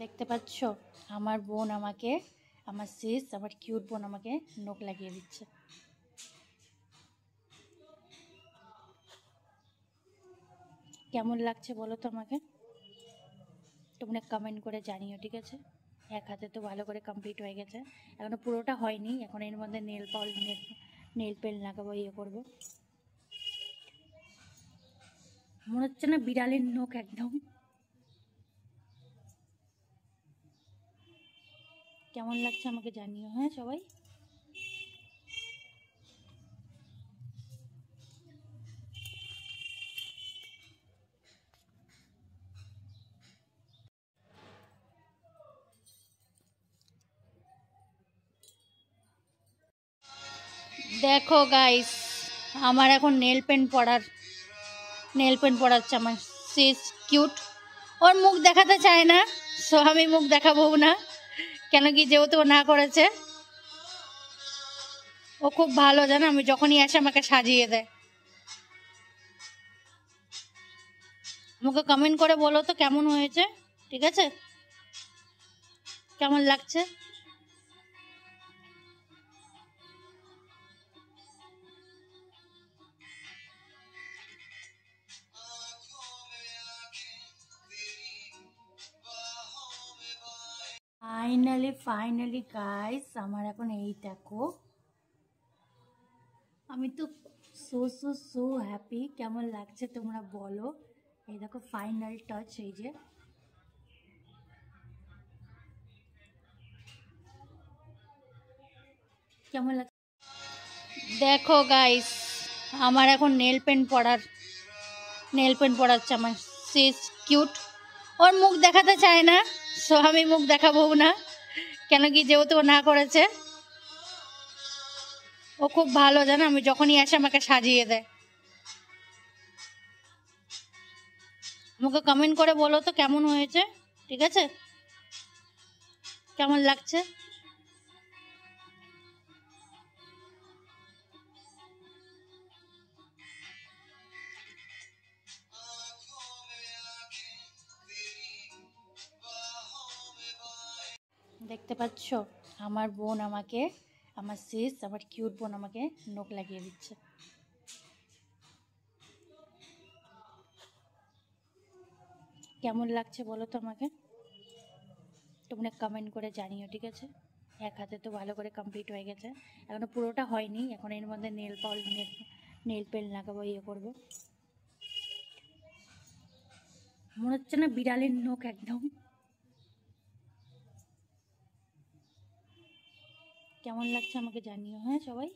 দেখতে পাচ্ছ আমার বোন আমাকে, আমার সিস, আমার কিউট বোন আমাকে নখ লাগিয়ে দিচ্ছে। কেমন লাগছে বলো তো আমাকে, তোমরা কমেন্ট করে জানিও, ঠিক আছে? এক হাতে তো ভালো করে কমপ্লিট হয়ে গেছে, এখনো পুরোটা হয়নি। এখন এর মধ্যে নেল পেন লাগাবো, ইয়ে করবো। মনে হচ্ছে না বিড়ালের নখ একদম। কেমন লাগছে আমাকে জানিও, হ্যাঁ সবাই। দেখো গাইস, আমার এখন নেল পেন পড়াচ্ছে আমার সিস কিউট। ওর মুখ দেখাতে চায় না, সো আমি মুখ দেখাবো না, কেন কি যেহেতু ও না করেছে। ও খুব ভালো, জানো, আমি যখনই আসে আমাকে সাজিয়ে দেয়। আমাকে কমেন্ট করে বলো তো কেমন হয়েছে, ঠিক আছে? কেমন লাগছে? ফাইনালি গাইস, আমার এখন এই দেখো, আমি তো সো হ্যাপি। কেমন লাগছে তোমরা বলো। এই দেখো ফাইনাল টাচ, এই যে কেমন লাগছে। দেখো গাইস, আমার এখন নেল পেন পড়াচ্ছে আমার সিস কিউট। ওর মুখ দেখাতে চায় না, সো আমি মুখ দেখাবো না, কেন কি যেহেতু ও না করেছে। ও খুব ভালো, জানো, আমি যখনই আসে আমাকে সাজিয়ে দেয়। আমাকে কমেন্ট করে বলো তো কেমন হয়েছে, ঠিক আছে? কেমন লাগছে? দেখতে পাচ্ছ আমার বোন আমাকে, আমার সিস, আমার কিউট বোন আমাকে নখ লাগিয়ে দিচ্ছে। কেমন লাগছে বলো তো আমাকে, তোমরা কমেন্ট করে জানিও, ঠিক আছে? এক হাতে তো ভালো করে কমপ্লিট হয়ে গেছে, এখনো পুরোটা হয়নি। এখন এর মধ্যে নেল পেন লাগাবো, ইয়ে করবো। মনে হচ্ছে না বিড়ালের নখ একদম। কেমন লাগছে আমাকে জানিও, হ্যাঁ সবাই।